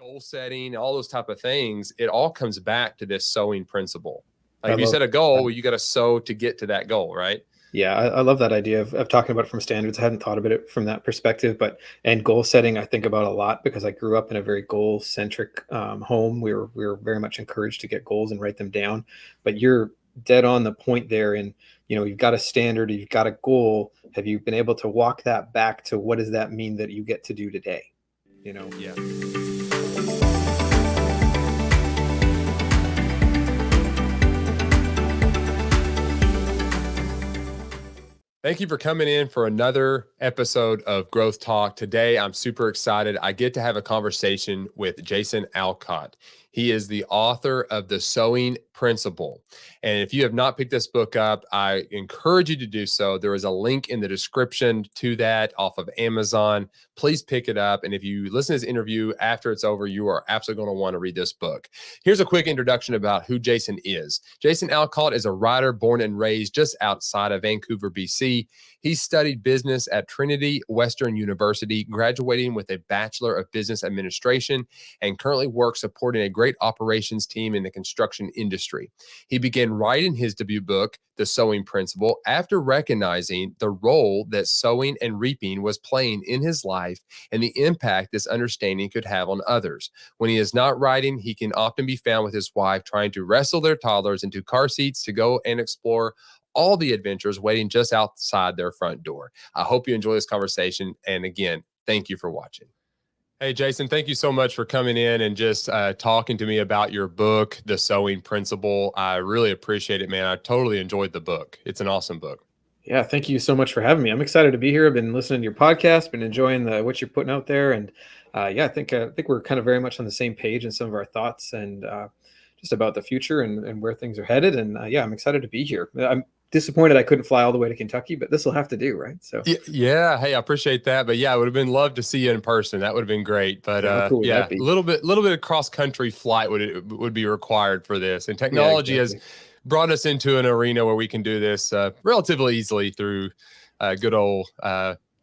goal setting, all those type of things, it all comes back to this sowing principle. Like I if you love set a goal, that. well, you got to sow to get to that goal, right? Yeah, I love that idea of talking about it from standards. I hadn't thought about it from that perspective, but and goal setting I think about a lot because I grew up in a very goal centric home. We were very much encouraged to get goals and write them down. But you're dead on the point there. And you've got a standard, you've got a goal. Have you been able to walk that back to what does that mean that you get to do today? Yeah. Thank you for coming in for another episode of Growth Talk. Today, I'm super excited. I get to have a conversation with Jason Alcott. He is the author of The Sowing Principle. And if you have not picked this book up, I encourage you to do so. There is a link in the description to that off of Amazon. Please pick it up. And if you listen to this interview after it's over, you are absolutely going to want to read this book. Here's a quick introduction about who Jason is. Jason Alcott is a writer born and raised just outside of Vancouver, BC. He studied business at Trinity Western University, graduating with a Bachelor of Business Administration, and currently works supporting a great operations team in the construction industry. He began writing his debut book, The Sowing Principle, after recognizing the role that sowing and reaping was playing in his life and the impact this understanding could have on others. When he is not writing, he can often be found with his wife trying to wrestle their toddlers into car seats to go and explore all the adventures waiting just outside their front door. I hope you enjoy this conversation. And again, thank you for watching. Hey, Jason, thank you so much for coming in and just talking to me about your book, The Sowing Principle. I really appreciate it, man. I totally enjoyed the book. It's an awesome book. Yeah, thank you so much for having me. I'm excited to be here. I've been listening to your podcast, been enjoying what you're putting out there, and yeah, I think we're kind of very much on the same page in some of our thoughts and just about the future and where things are headed. And yeah, I'm excited to be here. I'm disappointed I couldn't fly all the way to Kentucky, but this will have to do, right? So yeah. Hey, I appreciate that. But yeah, I would have been loved to see you in person. That would have been great. But yeah, how cool would yeah, that be? a little bit of cross country flight would be required for this. And Yeah, technology has exactly. brought us into an arena where we can do this relatively easily through good old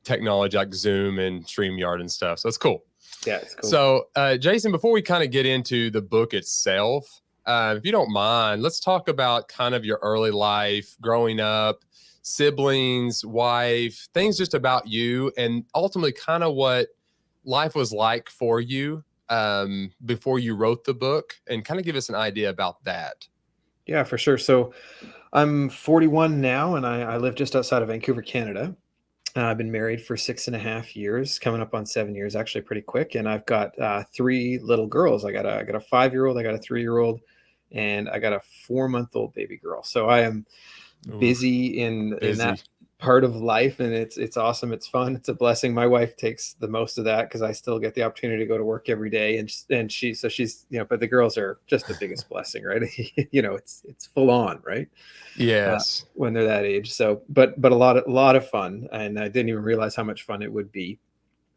technology like Zoom and StreamYard and stuff. So it's cool. Yeah, it's cool. So Jason, before we kind of get into the book itself, if you don't mind, let's talk about kind of your early life, growing up, siblings, wife, things just about you, and ultimately kind of what life was like for you before you wrote the book, and kind of give us an idea about that. Yeah, for sure. So I'm 41 now, and I live just outside of Vancouver, Canada. I've been married for 6.5 years, coming up on 7 years, actually pretty quick. And I've got three little girls. I got a 5-year-old, I got a 3-year-old, and I got a 4-month-old baby girl. So I am Ooh, busy in busy. that part of life, and it's awesome. It's fun. It's a blessing. My wife takes the most of that because I still get the opportunity to go to work every day, and she's but the girls are just the biggest blessing, right? It's full on, right? Yes. When they're that age. So, but a lot of fun, and I didn't even realize how much fun it would be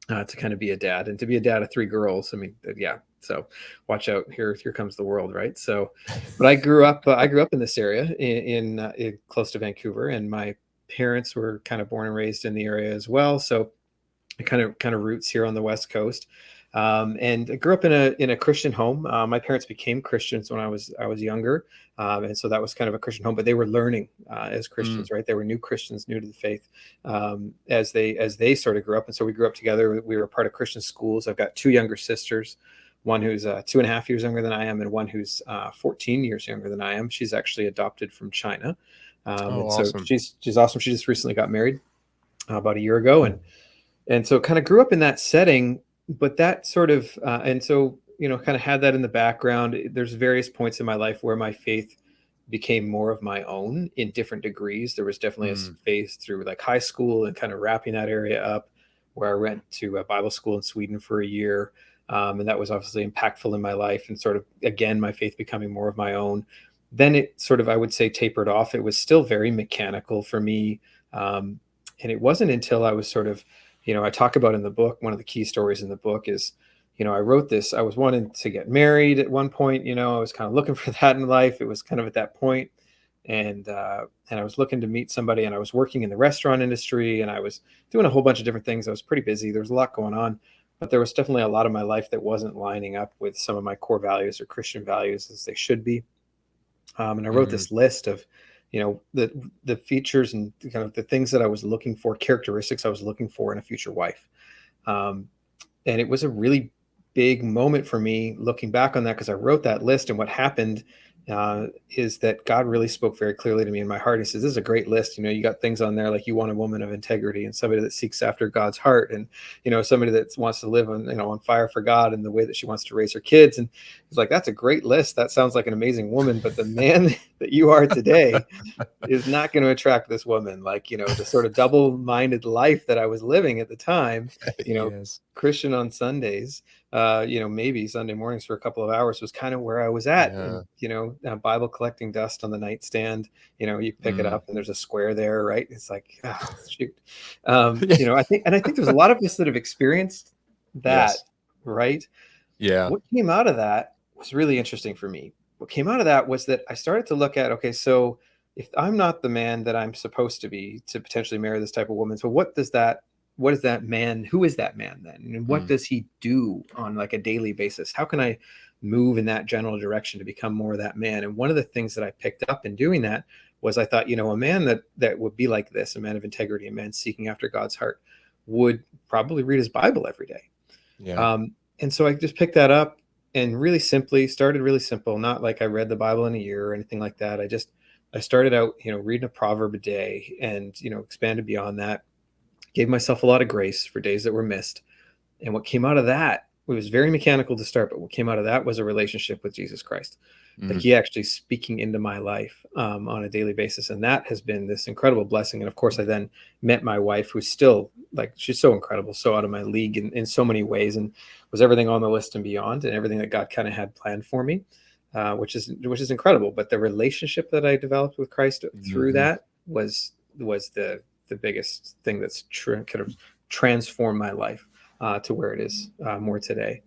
to kind of be a dad and to be a dad of 3 girls. I mean, yeah. So, watch out! Here comes the world, right? So, but I grew up in this area in close to Vancouver, and my parents were kind of born and raised in the area as well. So, kind of roots here on the West Coast. And I grew up in a Christian home. My parents became Christians when I was younger, and so that was kind of a Christian home. But they were learning as Christians, right? They were new Christians, new to the faith, as they sort of grew up. And so we grew up together. We were part of Christian schools. I've got two younger sisters, one who's 2.5 years younger than I am, and one who's 14 years younger than I am. She's actually adopted from China, Oh, and so awesome. she's awesome. She just recently got married about a year ago, and so kind of grew up in that setting. But that sort of and so kind of had that in the background. There's various points in my life where my faith became more of my own in different degrees. There was definitely a phase through like high school and kind of wrapping that area up, where I went to a Bible school in Sweden for a year, and that was obviously impactful in my life, and sort of again my faith becoming more of my own. Then it sort of, I would say, tapered off. It was still very mechanical for me, and it wasn't until I was sort of I talk about in the book, one of the key stories in the book is, I wrote this, I was wanting to get married at one point, I was kind of looking for that in life. It was kind of at that point, and I was looking to meet somebody, and I was working in the restaurant industry, and I was doing a whole bunch of different things. I was pretty busy. There was a lot going on, but there was definitely a lot of my life that wasn't lining up with some of my core values or Christian values as they should be. And I wrote Mm, this list of, the features and kind of the things that I was looking for, characteristics I was looking for in a future wife. Um, and it was a really big moment for me looking back on that, because I wrote that list. And what happened is that God really spoke very clearly to me in my heart. He says, "This is a great list. You got things on there like you want a woman of integrity and somebody that seeks after God's heart, and somebody that wants to live on fire for God and the way that she wants to raise her kids." And he's like, "That's a great list. That sounds like an amazing woman, but the man that you are today is not going to attract this woman." Like, the sort of double-minded life that I was living at the time, you know, yes. Christian on Sundays, maybe Sunday mornings for a couple of hours was kind of where I was at. And, Yeah. Bible collecting dust on the nightstand, you pick it Mm. up and there's a square there, right? It's like, shoot. I think there's a lot of us that have experienced that, Yes. right? Yeah. What came out of that was really interesting for me. What came out of that was that I started to look at, okay, so if I'm not the man that I'm supposed to be to potentially marry this type of woman, so what is that man? Who is that man then? And what Mm. does he do on like a daily basis? How can I move in that general direction to become more of that man? And one of the things that I picked up in doing that was I thought, a man that would be like this, a man of integrity, a man seeking after God's heart, would probably read his Bible every day. Yeah. And so I just picked that up and really simply started really simple, not like I read the Bible in a year or anything like that. I started out, reading a proverb a day and, expanded beyond that, gave myself a lot of grace for days that were missed. And what came out of that, it was very mechanical to start, but what came out of that was a relationship with Jesus Christ. Like Mm. he actually speaking into my life on a daily basis. And that has been this incredible blessing. And of course, I then met my wife, who's still like, she's so incredible, so out of my league in so many ways, and was everything on the list and beyond, and everything that God kind of had planned for me, which is incredible. But the relationship that I developed with Christ through Mhm. that was the biggest thing that's kind of transformed my life to where it is more today.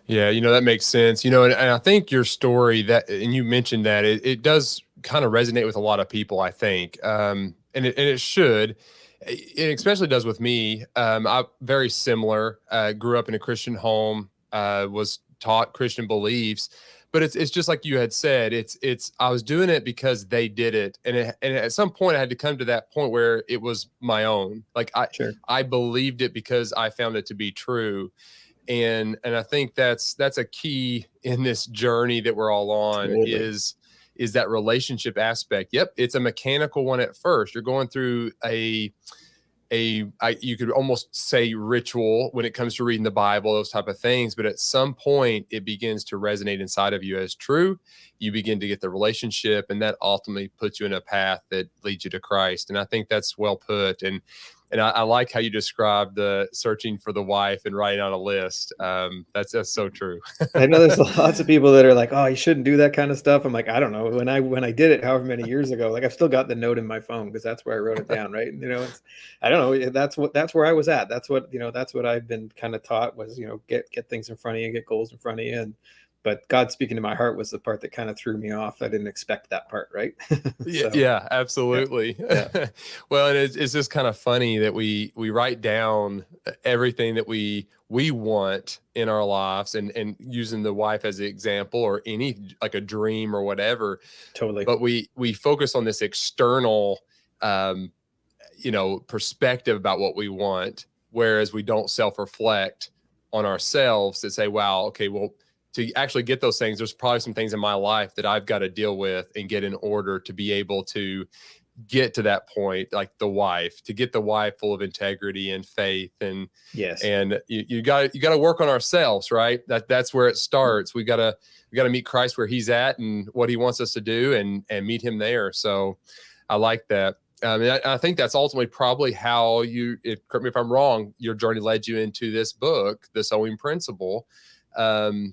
Yeah, that makes sense. And I think your story and you mentioned that it does kind of resonate with a lot of people, I think. And it should. It especially does with me. I very similar. Grew up in a Christian home, was taught Christian beliefs, but it's just like you had said. It's I was doing it because they did it, and at some point I had to come to that point where it was my own. Like I Sure. I believed it because I found it to be true, and I think that's a key in this journey that we're all on Totally. is that relationship aspect. Yep, it's a mechanical one at first. You're going through you could almost say ritual when it comes to reading the Bible, those type of things, but at some point it begins to resonate inside of you as true. You begin to get the relationship, and that ultimately puts you in a path that leads you to Christ. And I think that's well put. And I like how you described the searching for the wife and writing on a list. That's so true. I know there's lots of people that are like, "Oh, you shouldn't do that kind of stuff." I'm like, I don't know. When I did it, however many years ago, like I've still got the note in my phone because that's where I wrote it down, right? I don't know. That's where I was at. That's what I've been kind of taught was, get things in front of you, get goals in front of you, but God speaking to my heart was the part that kind of threw me off. I didn't expect that part, right? Yeah, So yeah, yeah, absolutely. yeah, Well, and it's just kind of funny that we write down everything that we want in our lives, and using the wife as an example, or any like a dream or whatever, totally. but we focus on this external um perspective about what we want, whereas we don't self-reflect on ourselves to say, wow, okay, well, to actually get those things, there's probably some things in my life that I've got to deal with and get in order to be able to get to that point, like to get the wife full of integrity and faith. and Yes. and you got to work on ourselves, right? That's where it starts. We got to meet Christ where he's at and what he wants us to do, and meet him there. So I like that. I think that's ultimately probably how correct me if I'm wrong, your journey led you into this book, The Sowing Principle,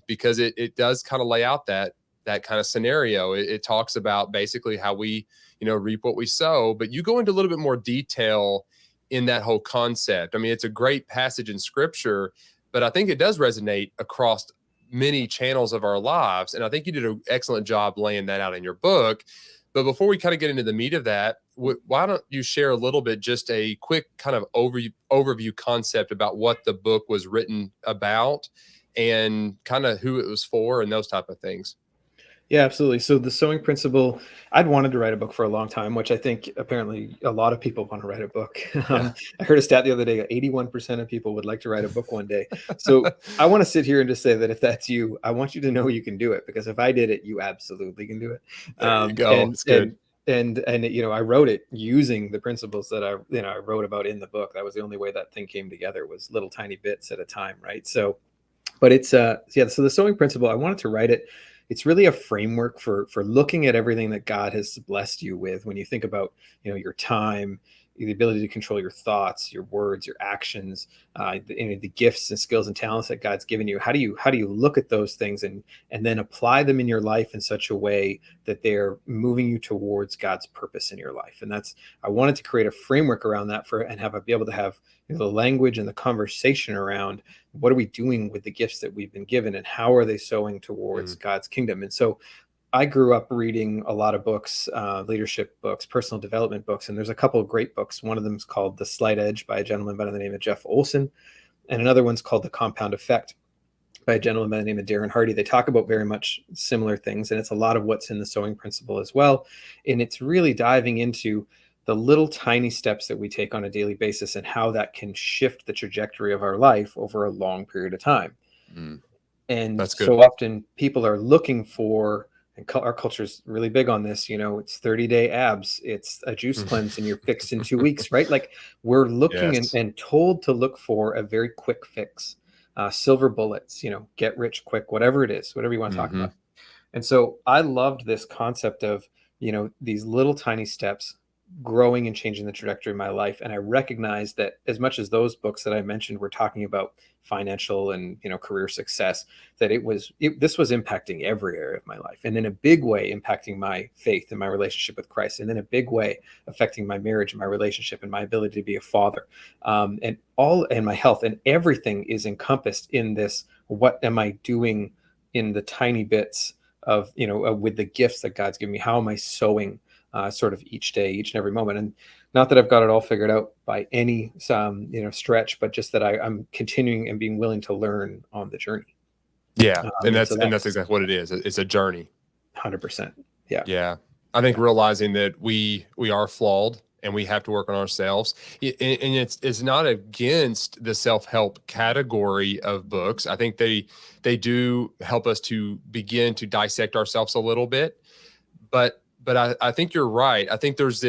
because it does kind of lay out that kind of scenario. It talks about basically how we, reap what we sow, but you go into a little bit more detail in that whole concept. I mean, it's a great passage in scripture, but I think it does resonate across many channels of our lives. And I think you did an excellent job laying that out in your book. But before we kind of get into the meat of that, why don't you share a little bit, just a quick kind of overview concept about what the book was written about and kind of who it was for and those type of things. Yeah, absolutely. So the sewing principle, I'd wanted to write a book for a long time, which I think apparently a lot of people want to write a book. Yeah. I heard a stat the other day, 81% of people would like to write a book one day. So I want to sit here and just say that if that's you, I want you to know you can do it, because if I did it, you absolutely can do it. There you go. It's good. And you know, I wrote it using the principles that I wrote about in the book. That was the only way that thing came together, was little tiny bits at a time, right? So, but it's yeah. So the sewing principle, I wanted to write it. It's really a framework for looking at everything that God has blessed you with. When you think about, you know, your time, the ability to control your thoughts, your words, your actions, the gifts and skills and talents that God's given you. How do you look at those things and then apply them in your life in such a way that they're moving you towards God's purpose in your life? And that's, I wanted to create a framework around that be able to have, you know, the language and the conversation around what are we doing with the gifts that we've been given, and how are they sowing towards God's kingdom. And so I grew up reading a lot of books, leadership books, personal development books, and there's a couple of great books. One of them is called The Slight Edge by a gentleman by the name of Jeff Olson, and another one's called The Compound Effect by a gentleman by the name of Darren Hardy. They talk about very much similar things, and it's a lot of what's in the sowing principle as well. And it's really diving into the little tiny steps that we take on a daily basis and how that can shift the trajectory of our life over a long period of time. And That's good. so often people are looking for, and our culture is really big on this, you know, it's 30-day abs, it's a juice cleanse and you're fixed in 2 weeks, right? Like we're looking Yes. and told to look for a very quick fix, silver bullets, you know, get rich quick, whatever it is, whatever you want to talk about. And so I loved this concept of, you know, these little tiny steps growing and changing the trajectory of my life. And I recognized that as much as those books that I mentioned were talking about financial and, you know, career success, that this was impacting every area of my life, and in a big way impacting my faith and my relationship with Christ, and in a big way affecting my marriage and my relationship and my ability to be a father, and my health, and everything is encompassed in this. What am I doing in the tiny bits of, you know, with the gifts that God's given me? How am I sowing sort of each day, each and every moment? And not that I've got it all figured out by any you know, stretch, but just that I'm continuing and being willing to learn on the journey. Yeah. And So that's exactly what it is. It's a journey. 100%. Yeah. Yeah. I think realizing that we are flawed and we have to work on ourselves. And it's not against the self-help category of books. I think they do help us to begin to dissect ourselves a little bit. But I think you're right. I think there's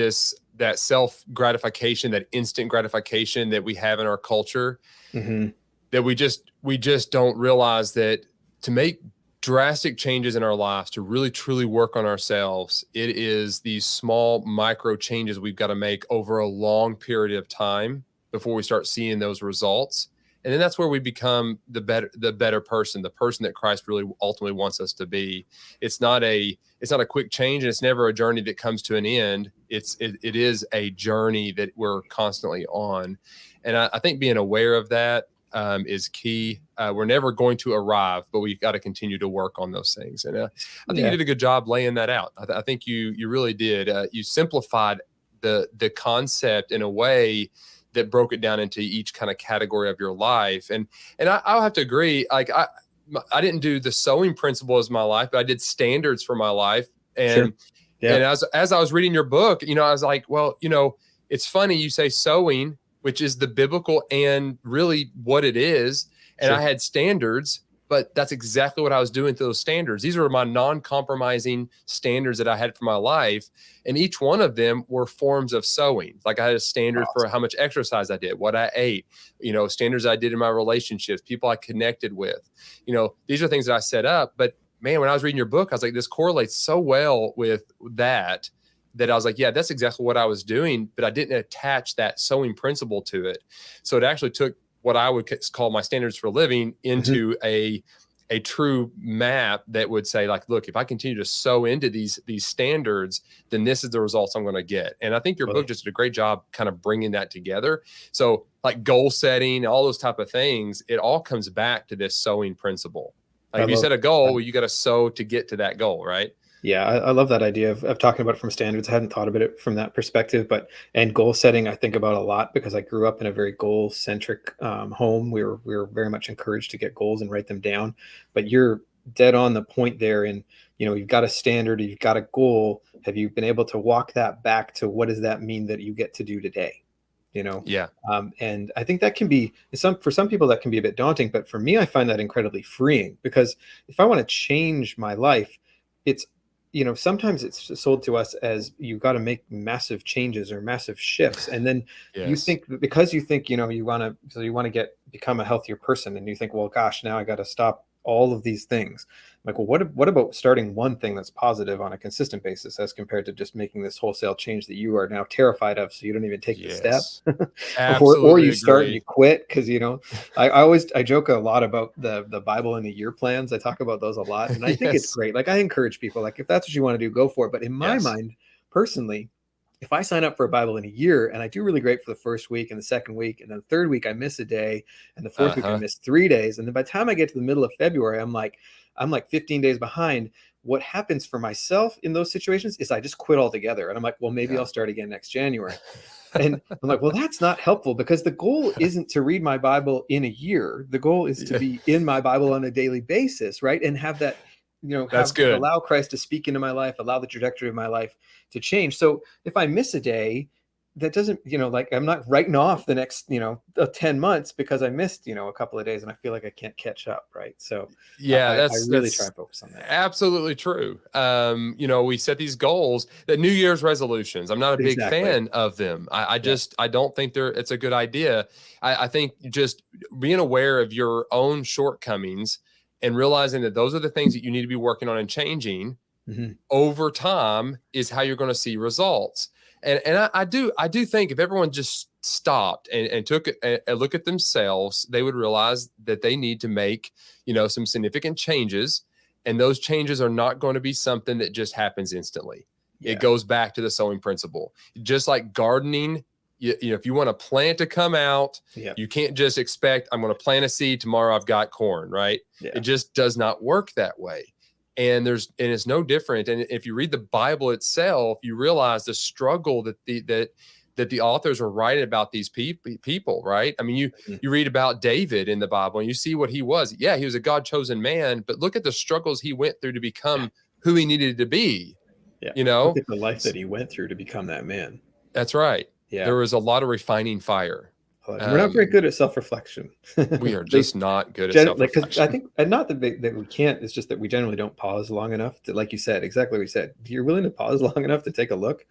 that self-gratification, that instant gratification that we have in our culture, that we just don't realize that to make drastic changes in our lives, to really truly work on ourselves, it is these small micro changes we've got to make over a long period of time before we start seeing those results. And then that's where we become the better person, the person that Christ really ultimately wants us to be. It's not a quick change, and it's never a journey that comes to an end. It is a journey that we're constantly on. And I think being aware of that is key. We're never going to arrive, but we've got to continue to work on those things. And I think you did a good job laying that out. I think you really did. You simplified the concept in a way that broke it down into each kind of category of your life. And I'll have to agree. Like I didn't do the sowing principle as my life, but I did standards for my life. And and as I was reading your book, you know, I was like, well, you know, it's funny you say sowing, which is the biblical and really what it is. And I had standards, but that's exactly what I was doing through those standards. These were my non-compromising standards that I had for my life. And each one of them were forms of sowing. Like I had a standard for how much exercise I did, what I ate, you know, standards I did in my relationships, people I connected with. You know, these are things that I set up. But man, when I was reading your book, I was like, this correlates so well with that I was like, yeah, that's exactly what I was doing, but I didn't attach that sowing principle to it. So it actually took what I would call my standards for living into a true map that would say, like, look, if I continue to sow into these standards, then this is the results I'm going to get. And I think your book just did a great job kind of bringing that together. So like goal setting, all those type of things, it all comes back to this sowing principle. Like if you set a goal, well, you got to sow to get to that goal, right? Yeah, I love that idea of talking about it from standards. I hadn't thought about it from that perspective, but and goal setting I think about a lot because I grew up in a very goal centric home. We were very much encouraged to get goals and write them down. But you're dead on the point there. And you've got a standard, you've got a goal. Have you been able to walk that back to what does that mean that you get to do today? You know, Yeah. and I think that can be for some people that can be a bit daunting, but for me, I find that incredibly freeing because if I want to change my life, it's sometimes it's sold to us as you've got to make massive changes or massive shifts. And then you Yes. think that because you think, you want to become a healthier person. And you think, well, gosh, now I got to stop all of these things. Like, well, what about starting one thing that's positive on a consistent basis as compared to just making this wholesale change that you are now terrified of, so you don't even take the step? Yes. or Absolutely you start and you agree. quit because I joke a lot about the Bible in a year plans. I talk about those a lot, and I think it's Yes. great. Like, I encourage people, like, if that's what you want to do, go for it. But in my Yes. mind, personally, if I sign up for a Bible in a year and I do really great for the first week and the second week, and then the third week I miss a day, and the fourth week I Uh-huh. miss 3 days, and then by the time I get to the middle of February, I'm like 15 days behind. What happens for myself in those situations is I just quit altogether, and I'm like, well, maybe I'll Yeah. start again next January. And I'm like, well, that's not helpful because the goal isn't to read my Bible in a year. The goal is to Yeah. be in my Bible on a daily basis, right? And have that, That's have good. allow Christ to speak into my life, allow the trajectory of my life to change. So if I miss a day, that doesn't, like I'm not writing off the next, 10 months because I missed, a couple of days and I feel like I can't catch up, right? So Yeah, I really try that's and focus on that. absolutely true. We set these goals, that New Year's resolutions. I'm not a big Exactly. fan of them. I Yeah. just I don't think it's a good idea. I think just being aware of your own shortcomings and realizing that those are the things that you need to be working on and changing Hmm. over time is how you're going to see results. And I do think if everyone just stopped and took a look at themselves, they would realize that they need to make, some significant changes. And those changes are not going to be something that just happens instantly. It Yeah. goes back to the sowing principle. Just like gardening, if you want a plant to come out, Yeah. you can't just expect, I'm going to plant a seed, tomorrow I've got corn, right? It Yeah. just does not work that way. And it's no different. And if you read the Bible itself, you realize the struggle that the authors are writing about these people, right? I mean, you Mhm. you read about David in the Bible and you see what he was. Yeah, he was a God chosen man, but look at the struggles he went through to Yeah. become who he needed to be. Yeah. You Look know, at the life that he went through to become that man. that's right. Yeah. There was a lot of refining fire. We're not very Um, good at self-reflection. we are At just least not good at self like, because I reflection. think, and not that we can't, it's just that we generally don't pause long enough to, like you said, exactly what you said. You're willing to pause long enough to take a look.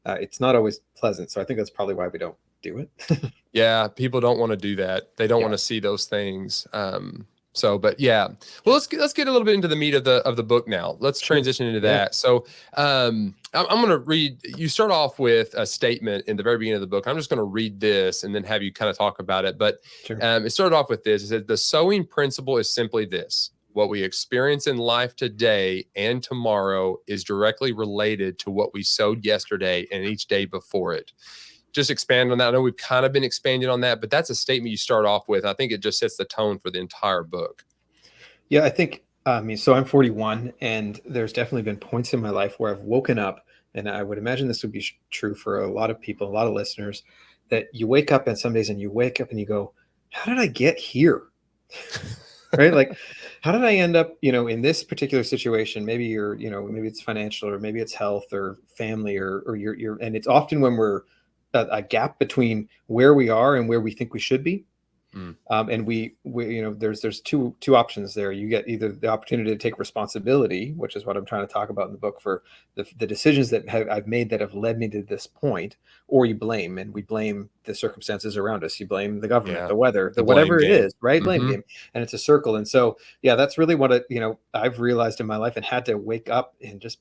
It's not always pleasant. So I think that's probably why we don't do it. Yeah, people don't want to do that. They don't Yeah. want to see those things. But yeah. Well, let's get a little bit into the meat of the book now. Let's Sure. transition into Yeah. that. So, I'm going to read. You start off with a statement in the very beginning of the book. I'm just going to read this and then have you kind of talk about it. But Sure. it started off with this. It said the sowing principle is simply this: what we experience in life today and tomorrow is directly related to what we sowed yesterday and each day before it. Just expand on that. I know we've kind of been expanding on that, but that's a statement you start off with. I think it just sets the tone for the entire book. Yeah, I think, I mean, so I'm 41, and there's definitely been points in my life where I've woken up, and I would imagine this would be true for a lot of people, a lot of listeners, that you wake up and some days and you wake up and you go, how did I get here? Right? Like, how did I end up, in this particular situation? Maybe maybe it's financial, or maybe it's health or family, or and it's often when we're a gap between where we are and where we think we should be. Mm, And there's two options there. You get either the opportunity to take responsibility, which is what I'm trying to talk about in the book, for the decisions that I've made that have led me to this point, or you blame, and we blame the circumstances around us. You blame the government, yeah. the weather, the The blame whatever it game. is, right? Blame Hmm. game, and it's a circle. And so, yeah, that's really what I've realized in my life, and had to wake up and just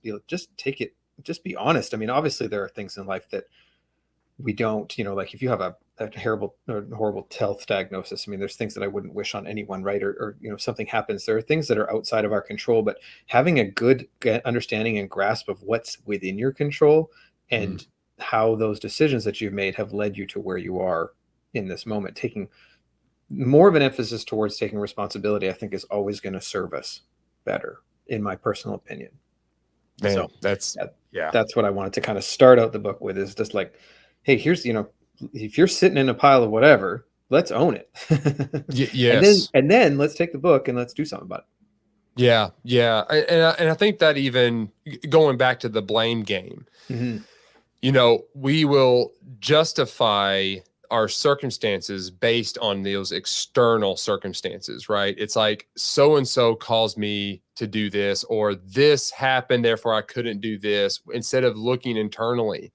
take it, just be honest. I mean, obviously there are things in life that we don't, like if you have a terrible or horrible health diagnosis, I mean, there's things that I wouldn't wish on anyone, right? Or something happens. There are things that are outside of our control, but having a good understanding and grasp of what's within your control, Mm, and how those decisions that you've made have led you to where you are in this moment, taking more of an emphasis towards taking responsibility, I think is always going to serve us better, in my personal opinion. Man, So that's that, yeah. that's what I wanted to kind of start out the book with, is just like, hey, here's, if you're sitting in a pile of whatever, let's own it. and then Yes. and then let's take the book and let's do something about Yeah, yeah. And I think that even going back to the blame game, it. Hmm. we will justify our circumstances based on those external circumstances, right? It's like so and so caused me to do this, or this happened, therefore I couldn't do this, instead of looking internally.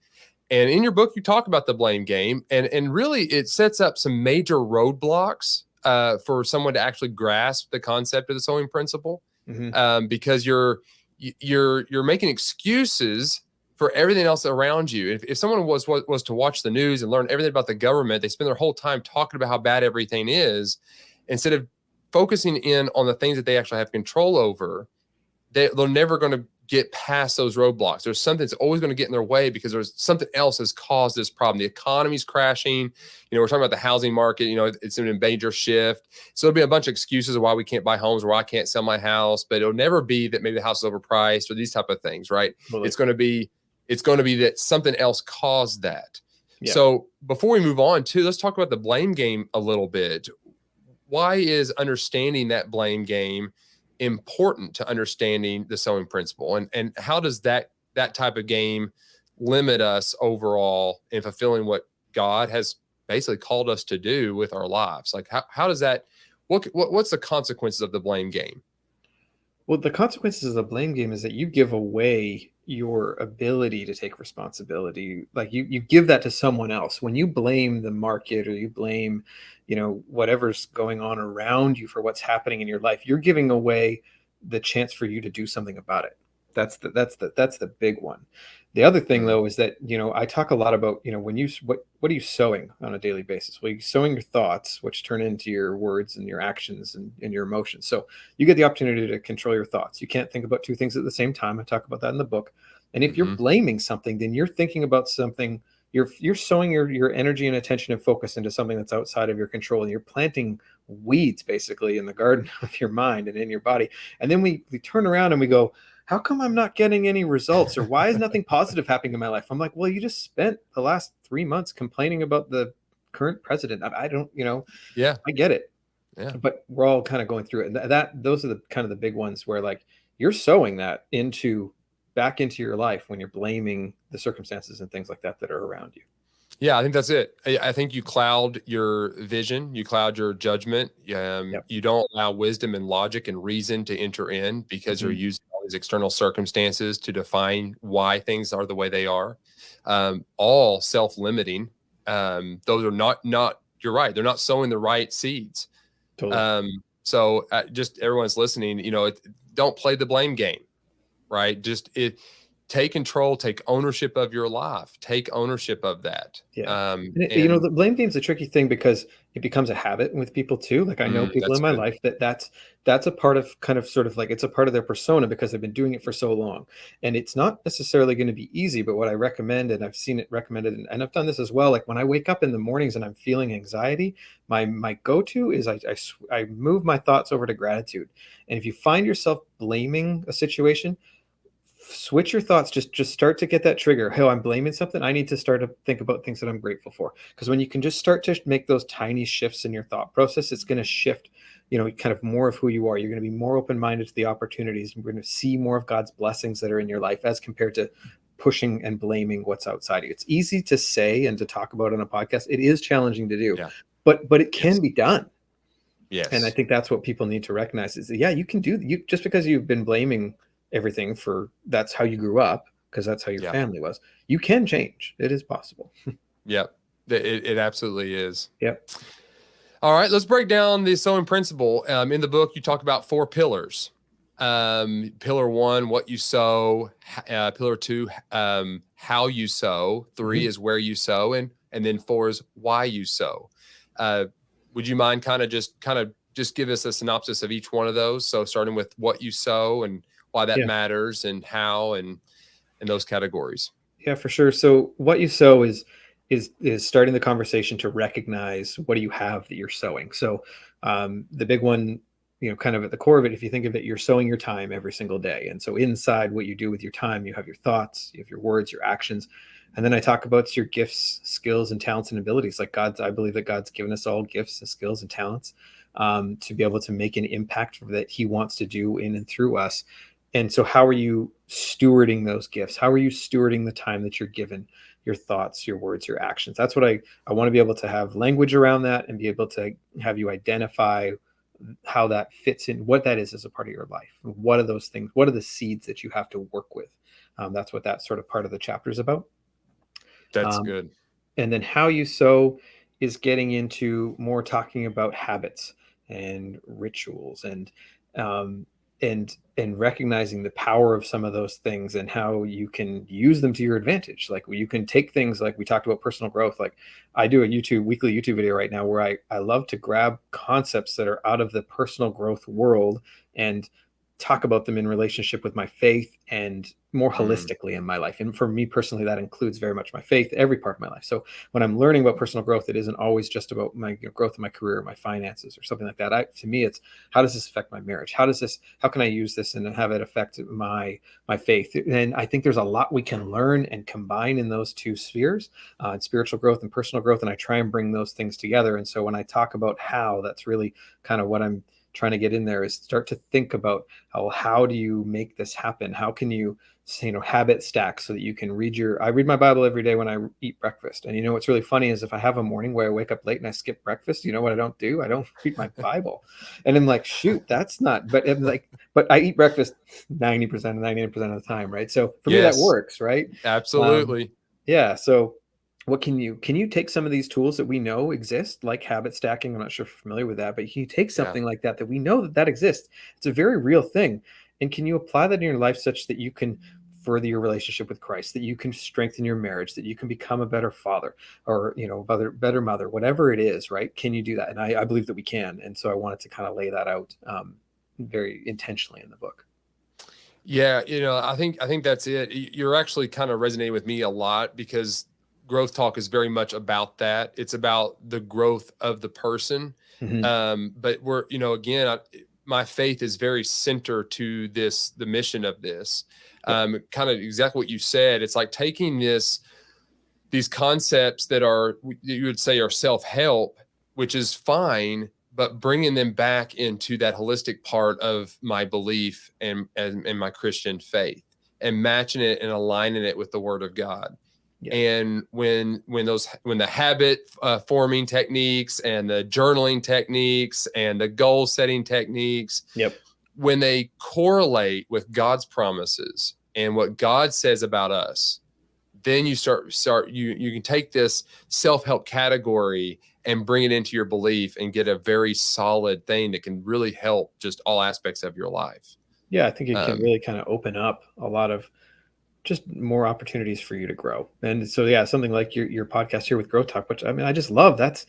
And in your book, you talk about the blame game, and really it sets up some major roadblocks for someone to actually grasp the concept of the sowing principle, Hmm. because you're making excuses for everything else around you. If someone was to watch the news and learn everything about the government, they spend their whole time talking about how bad everything is, instead of focusing in on the things that they actually have control over. They're never going to get past those roadblocks. There's something that's always going to get in their way because there's something else has caused this problem. The economy's crashing. We're talking about the housing market. It's in a major shift. So there'll be a bunch of excuses of why we can't buy homes or why I can't sell my house. But it'll never be that maybe the house is overpriced or these type of things, right? Totally. It's going to be that something else caused that. Yeah. So before we move on too, let's talk about the blame game a little bit. Why is understanding that blame game important to understanding the sowing principle, and how does that type of game limit us overall in fulfilling what God has basically called us to do with our lives? Like how does that, what's the consequences of the blame game? Well, the consequences of the blame game is that you give away your ability to take responsibility. Like you give that to someone else. When you blame the market, or you blame, whatever's going on around you for what's happening in your life, you're giving away the chance for you to do something about it. That's the big one. The other thing, Mm, though, is that, I talk a lot about, when what are you sowing on a daily basis? Well, you're sowing your thoughts, which turn into your words and your actions and your emotions. So you get the opportunity to control your thoughts. You can't think about two things at the same time. I talk about that in the book. And if you're mm-hmm. blaming something, then you're thinking about something. You're sowing your energy and attention and focus into something that's outside of your control, and you're planting weeds basically in the garden of your mind and in your body. And then we turn around and we go, how come I'm not getting any results, or why is nothing positive happening in my life? I'm like, well, you just spent the last 3 months complaining about the current president. I don't, Yeah, I get it, yeah. but we're all kind of going through it. And those are the kind of the big ones where, like, you're sowing that back into your life when you're blaming the circumstances and things like that are around you. Yeah, I think that's it. I think you cloud your vision, you cloud your judgment. Yep. You don't allow wisdom and logic and reason to enter in because you're Hmm. using all these external circumstances to define why things are the way they are. All self-limiting. Those are not. You're right. They're not sowing the right seeds. Totally. So just everyone's listening. Don't play the blame game, right? Take control, take ownership of your life, take ownership of that. Yeah. Um, And and the blame game's a tricky thing because it becomes a habit with people too. Like, I know people That's in my good. life that's a part of, kind of sort of like, it's a part of their persona because they've been doing it for so long. And it's not necessarily going to be easy, but what I recommend, and I've seen it recommended, and I've done this as well, like when I wake up in the mornings and I'm feeling anxiety, my go-to is I move my thoughts over to gratitude. And if you find yourself blaming a situation, switch your thoughts. Just start to get that trigger. Oh, I'm blaming something. I need to start to think about things that I'm grateful for. Because when you can just start to make those tiny shifts in your thought process, it's going to shift, kind of more of who you are. You're going to be more open-minded to the opportunities. You're going to see more of God's blessings that are in your life, as compared to pushing and blaming what's outside of you. It's easy to say and to talk about on a podcast. It is challenging to do, Yeah. but it Yes. can be done. And I Yes. think that's what people need to recognize, is that, yeah, you can do, you just because you've been blaming everything for, that's how you grew up, because that's how your Yeah. family was. You can change. It is possible. Yep. It absolutely is. Yep. All right. Let's break down the sowing principle. In the book, you talk about 4 pillars. Pillar 1, what you sow. Pillar 2, how you sow. 3 Mhm. is where you sow, and then 4 is why you sow. Would you mind kind of just give us a synopsis of each one of those? So starting with what you sow and why that Yeah. matters, and how, and those categories. Yeah, for sure. So what you sow is starting the conversation to recognize, what do you have that you're sowing. So the big one kind of at the core of it, if you think of it, you're sowing your time every single day. And so inside what you do with your time, you have your thoughts, you have your words, your actions. And then I talk about your gifts, skills, and talents and abilities. Like I believe that God's given us all gifts and skills and talents to be able to make an impact that he wants to do in and through us. And so how are you stewarding those gifts? How are you stewarding the time that you're given, your thoughts, your words, your actions? That's what I want to be able to have language around that and be able to have you identify how that fits in, what that is as a part of your life. What are those things? What are the seeds that you have to work with? That's what that sort of part of the chapter is about. That's Um, good. and then how you sow is getting into more talking about habits and rituals um, and recognizing the power of some of those things and how you can use them to your advantage. Like you can take things like we talked about personal growth. Like I do a weekly YouTube video right now where I love to grab concepts that are out of the personal growth world and talk about them in relationship with my faith and more holistically in my life. And for me personally, that includes very much my faith, every part of my life. So when I'm learning about personal growth, it isn't always just about my growth in my career, or my finances, or something like that. To me, it's how does this affect my marriage? How can I use this and have it affect my faith? And I think there's a lot we can learn and combine in those two spheres, spiritual growth and personal growth. And I try and bring those things together. And so when I talk about how, that's really kind of what I'm trying to get in there, is start to think about how do you make this happen? How can you habit stack so that you can I read my Bible every day when I eat breakfast. And what's really funny is if I have a morning where I wake up late and I skip breakfast, you know what I don't do? I don't read my Bible. And I'm like, shoot, that's not, but I eat breakfast 90%, 99% of the time. Right. So for me, that Yes, works. Right. absolutely. Yeah. So what can you take some of these tools that we know exist, like habit stacking? I'm not sure if you're familiar with that, but can you take Yeah. something like that we know that exists? It's a very real thing. And can you apply that in your life such that you can further your relationship with Christ, that you can strengthen your marriage, that you can become a better father or, better mother, whatever it is, right? Can you do that? And I believe that we can. And so I wanted to kind of lay that out very intentionally in the book. Yeah, I think that's it. You're actually kind of resonating with me a lot because growth talk is very much about that. It's about the growth of the person. Mhm. But again, my faith is very center to the mission of this. Yep. Kind of exactly what you said. It's like taking these concepts that you would say are self-help, which is fine, but bringing them back into that holistic part of my belief and my Christian faith and matching it and aligning it with the word of God. Yeah. And when the habit forming techniques and the journaling techniques and the goal setting techniques, Yep. when they correlate with God's promises and what God says about us, then you you can take this self-help category and bring it into your belief and get a very solid thing that can really help just all aspects of your life. Yeah. I think it can Um, really kind of open up a lot of just more opportunities for you to grow. And so, yeah, something like your podcast here with Growth Talk, which I just love. That's,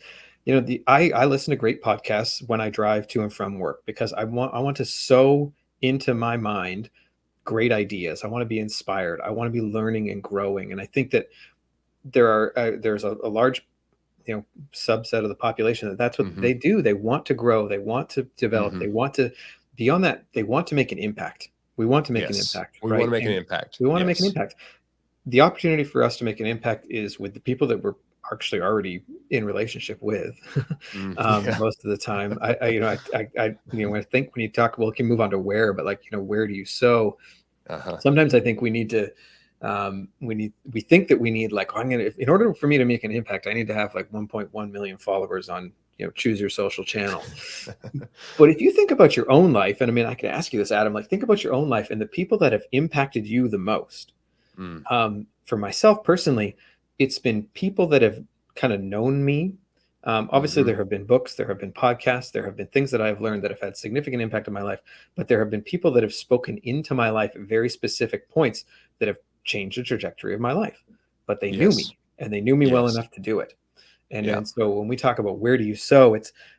I listen to great podcasts when I drive to and from work because I want to sow into my mind great ideas. I want to be inspired. I want to be learning and growing. And I think that there's a large, subset of the population that's what mhm, they do. They want to grow. They want to develop. mhm. They want to beyond that. They want to make an impact. We want to make an Yes, impact, we want to right? make an And impact. we want to make an Yes. impact. The opportunity for us to make an impact is with the people that we're actually already in relationship with. Yeah. Most of the time, when I think when you talk, well, we can move on to where, but like, where do you sow? Uh-huh. Sometimes I think we need to, we think that we need like, in order for me to make an impact, I need to have like 1.1 million followers on, choose your social channel. But if you think about your own life, and I mean, I can ask you this, Adam, like think about your own life and the people that have impacted you the most. Mm, For myself personally, it's been people that have kind of known me. Obviously, mhm. there have been books, there have been podcasts, there have been things that I've learned that have had significant impact on my life. But there have been people that have spoken into my life at very specific points that have changed the trajectory of my life. But they knew Yes. me and they knew me well Yes. enough to do it. And Yeah. then so when we talk about where do you sow,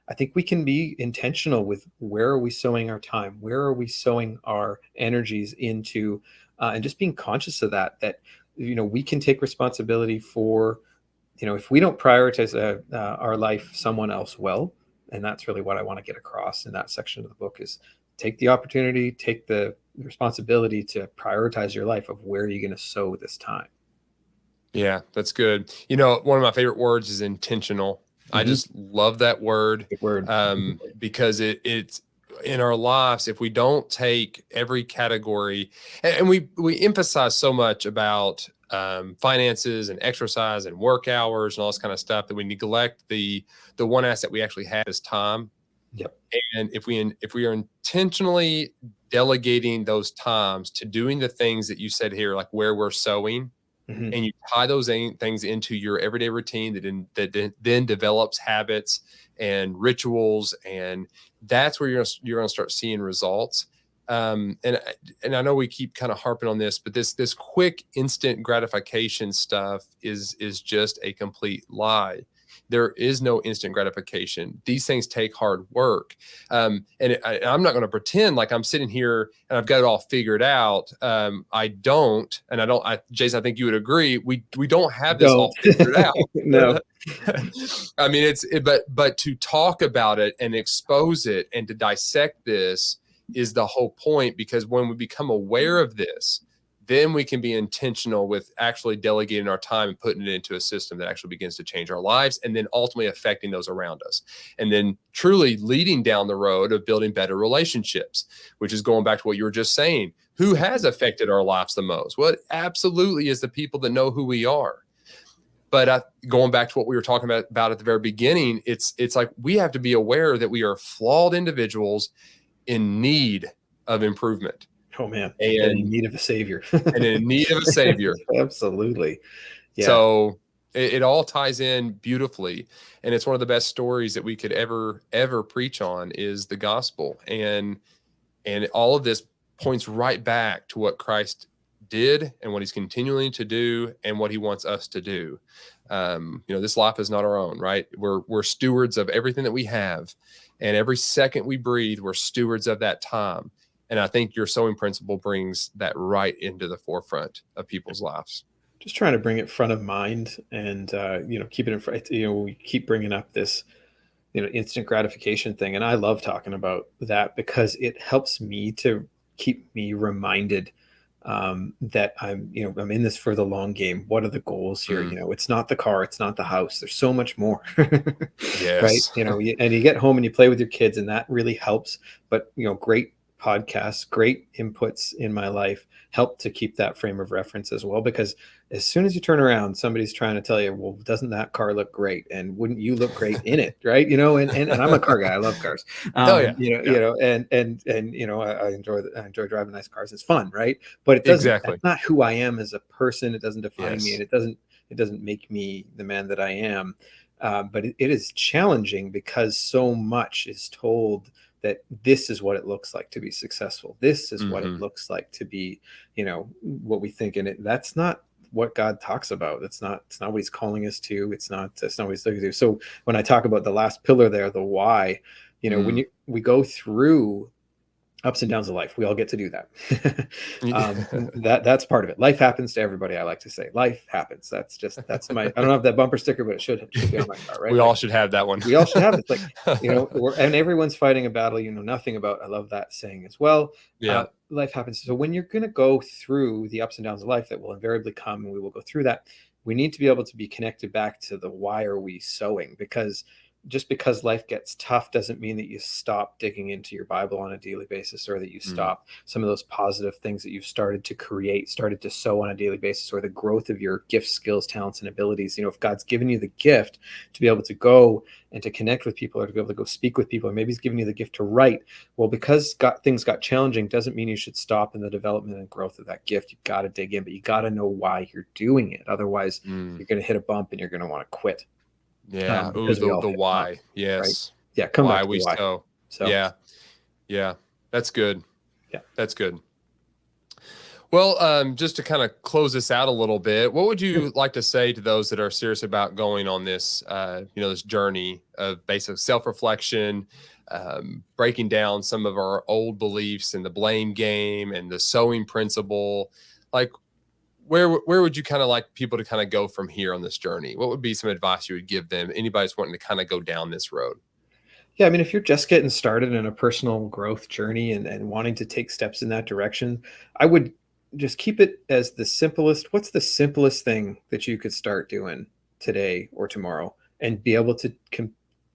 I think we can be intentional with where are we sowing our time, where are we sowing our energies into, and just being conscious of that we can take responsibility for, if we don't prioritize our life, someone else will. And that's really what I want to get across in that section of the book is take the opportunity, take the responsibility to prioritize your life of where you're going to sow this time. Yeah, that's good. You know, one of my favorite words is intentional. I just love that word. Good word. Because it's in our lives, if we don't take every category, and we emphasize so much about finances and exercise and work hours and all this kind of stuff, that we neglect the one asset we actually have is time. Yep. And if we are intentionally delegating those times to doing the things that you said here, like where we're sowing, and you tie those things into your everyday routine that then develops habits and rituals, and that's where you're going to start seeing results. And I know we keep kind of harping on this, but this quick instant gratification stuff is just a complete lie. There is no instant gratification. These things take hard work. And I'm not going to pretend like I'm sitting here and I've got it all figured out. I don't. And Jason, I think you would agree. We don't have this all figured out. No. I mean, but to talk about it and expose it and to dissect this is the whole point, because when we become aware of this, then we can be intentional with actually delegating our time and putting it into a system that actually begins to change our lives, and then ultimately affecting those around us. And then truly leading down the road of building better relationships, which is going back to what you were just saying. Who has affected our lives the most? Well, it absolutely is the people that know who we are. But going back to what we were talking about at the very beginning, it's like we have to be aware that we are flawed individuals in need of improvement. Oh man, and in need of a savior. And in need of a savior. Absolutely. Yeah. So it all ties in beautifully, and it's one of the best stories that we could ever preach on is the gospel, and all of this points right back to what Christ did and what he's continuing to do and what he wants us to do. This life is not our own, right? We're stewards of everything that we have, and every second we breathe, we're stewards of that time. And I think your sowing principle brings that right into the forefront of people's lives. Just trying to bring it front of mind and, keep it in front. We keep bringing up this, instant gratification thing. And I love talking about that because it helps me to keep me reminded that I'm in this for the long game. What are the goals here? It's not the car, it's not the house. There's so much more. Yes. Right. And you get home and you play with your kids, and that really helps. But, great podcasts, great inputs in my life help to keep that frame of reference as well, because as soon as you turn around, somebody's trying to tell you, well, doesn't that car look great? And wouldn't you look great in it? Right. And I'm a car guy. I love cars. I enjoy driving nice cars. It's fun. Right. But it doesn't, that's not who I am as a person. It doesn't define me, and it doesn't make me the man that I am. But it is challenging because so much is told that this is what it looks like to be successful. This is what it looks like to be, what we think in it. That's not what God talks about. It's not what he's calling us to. It's not what he's looking to do. So when I talk about the last pillar there, the why, when we go through ups and downs of life, we all get to do that. That's part of it. Life happens to everybody. I like to say life happens. That's my, I don't have that bumper sticker, but it should be on my car, right? We all should have that one. We all should have it. It's like, and everyone's fighting a battle you know nothing about. I love that saying as well. Yeah. Life happens. So when you're going to go through the ups and downs of life that will invariably come, and we will go through that, we need to be able to be connected back to the why are we sowing? Because just because life gets tough doesn't mean that you stop digging into your Bible on a daily basis, or that you stop some of those positive things that you've started to sow on a daily basis, or the growth of your gifts, skills, talents, and abilities. If God's given you the gift to be able to go and to connect with people, or to be able to go speak with people, or maybe he's given you the gift to write. Well, because things got challenging doesn't mean you should stop in the development and growth of that gift. You've got to dig in, but you got to know why you're doing it. Otherwise, you're going to hit a bump and you're going to want to quit. Yeah. The why. Yes. Right? Yeah. Come why back to we why. sow. So yeah. That's good. Yeah. That's good. Well, just to kind of close this out a little bit, what would you like to say to those that are serious about going on this, this journey of basic self-reflection, breaking down some of our old beliefs and the blame game and the sowing principle? Like, where would you kind of like people to kind of go from here on this journey? What would be some advice you would give them? Anybody's wanting to kind of go down this road? Yeah, I mean, if you're just getting started in a personal growth journey and wanting to take steps in that direction, I would just keep it as the simplest. What's the simplest thing that you could start doing today or tomorrow and be able to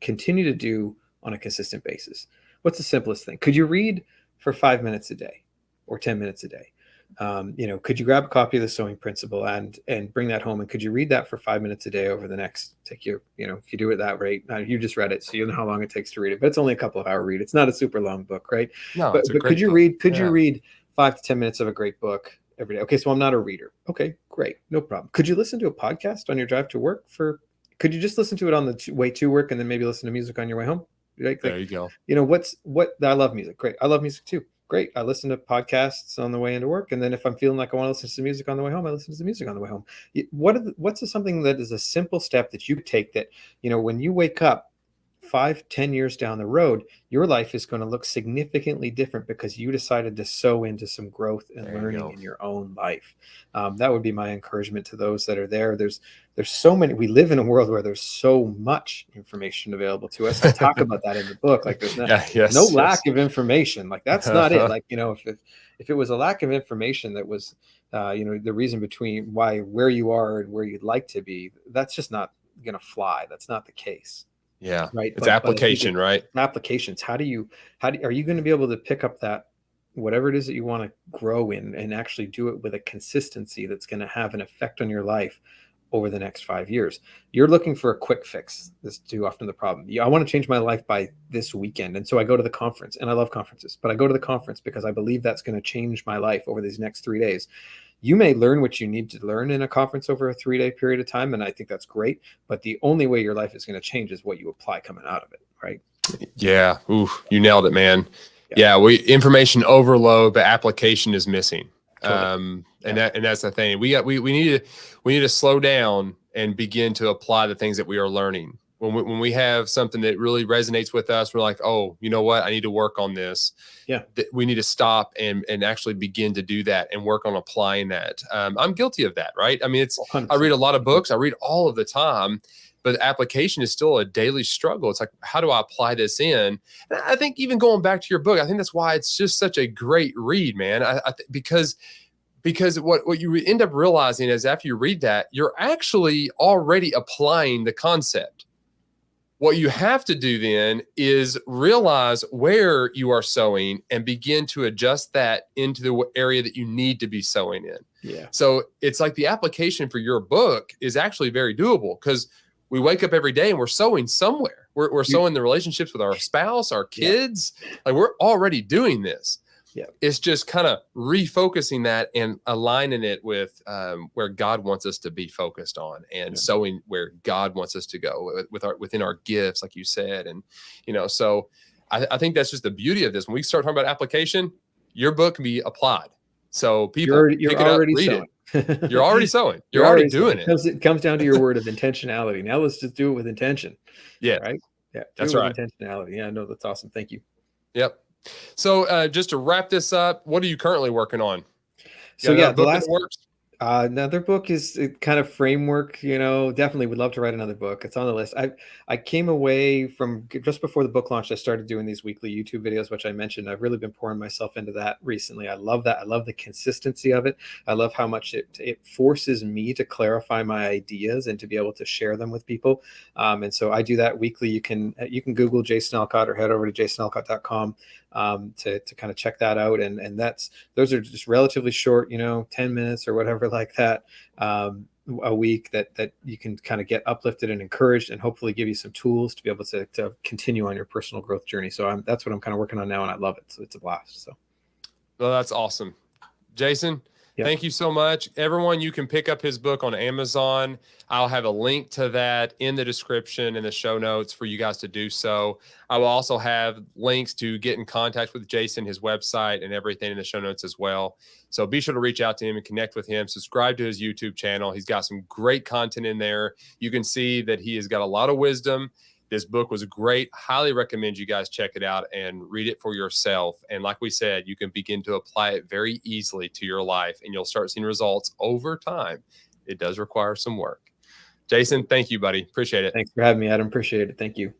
continue to do on a consistent basis? What's the simplest thing? Could you read for 5 minutes a day or 10 minutes a day? Could you grab a copy of the Sowing Principle and bring that home? And could you read that for 5 minutes a day over the next, take you, if you do it that rate, you just read it, so you know how long it takes to read it, but it's only a couple of hour read. It's not a super long book, right? No, But it's a but could great you book. read, Yeah. 5 to 10 minutes of a great book every day? Okay, so I'm not a reader. Okay, great. No problem. Could you listen to a podcast on your drive to work could you just listen to it on the way to work and then maybe listen to music on your way home? There you go. I love music. Great. I love music too. Great. I listen to podcasts on the way into work. And then if I'm feeling like I want to listen to music on the way home, I listen to the music on the way home. What's something that is a simple step that you take that, when you wake up 5, 10 years down the road, your life is going to look significantly different because you decided to sow into some growth and There you learning go. in your own life. That would be my encouragement to those that are there. There's so many. We live in a world where there's so much information available to us. I talk about that in the book. Like there's Yeah, no yes, lack yes. of information. Like that's not it. Like if it was a lack of information that was the reason between where you are and where you'd like to be, that's just not going to fly. That's not the case. Yeah. Right. It's But I think application, right? applications, are you going to be able to pick up that, whatever it is that you want to grow in, and actually do it with a consistency that's going to have an effect on your life over the next 5 years? You're looking for a quick fix. This is too often the problem. Yeah, I want to change my life by this weekend. And so I go to the conference, and I love conferences, but I go to the conference because I believe that's going to change my life over these next 3 days. You may learn what you need to learn in a conference over a 3-day period of time, and I think that's great. But the only way your life is going to change is what you apply coming out of it, right? Yeah. Ooh, you nailed it, man. Yeah. Yeah. Information overload, but application is missing. Totally. And Yeah. that's the thing. We need to slow down and begin to apply the things that we are learning. When we have something that really resonates with us, we're like, oh, you know what? I need to work on this. Yeah. We need to stop and actually begin to do that and work on applying that. I'm guilty of that, right? I mean, I read 100%. a lot of books. I read all of the time, but application is still a daily struggle. It's like, how do I apply this in? And I think even going back to your book, I think that's why it's just such a great read, man. Because what you end up realizing is after you read that, you're actually already applying the concept. What you have to do then is realize where you are sowing and begin to adjust that into the area that you need to be sowing in. Yeah. So it's like the application for your book is actually very doable because we wake up every day and we're sowing somewhere. We're sowing the relationships with our spouse, our kids. Like we're already doing this. Yeah. It's just kind of refocusing that and aligning it with where God wants us to be focused on, and sowing where God wants us to go within our gifts, like you said. And so I think that's just the beauty of this. When we start talking about application, your book can be applied. So people pick it up, read sowing. it. You're already sowing. You're already doing it. It comes down to your word of intentionality. Now let's just do it with intention. Yeah. Right. Yeah. That's do it right. with intentionality. Yeah. No, that's awesome. Thank you. Yep. So just to wrap this up, what are you currently working on? So yeah, the last works. Another book is kind of framework, definitely would love to write another book. It's on the list. I came away from just before the book launched. I started doing these weekly YouTube videos, which I mentioned. I've really been pouring myself into that recently. I love that. I love the consistency of it. I love how much it forces me to clarify my ideas and to be able to share them with people. And so I do that weekly. You can Google Jason Alcott or head over to jasonalcott.com to kind of check that out. And those are just relatively short, 10 minutes or whatever like that, a week that you can kind of get uplifted and encouraged, and hopefully give you some tools to be able to continue on your personal growth journey. So that's what I'm kind of working on now, and I love it. So it's a blast. So. Well, that's awesome. Jason, thank you so much. Everyone, you can pick up his book on Amazon. I'll have a link to that in the description and the show notes for you guys to do so. I will also have links to get in contact with Jason, his website, and everything in the show notes as well. So be sure to reach out to him and connect with him. Subscribe to his YouTube channel. He's got some great content in there. You can see that he has got a lot of wisdom. This book was great. Highly recommend you guys check it out and read it for yourself. And like we said, you can begin to apply it very easily to your life, and you'll start seeing results over time. It does require some work. Jason, thank you, buddy. Appreciate it. Thanks for having me, Adam. Appreciate it. Thank you.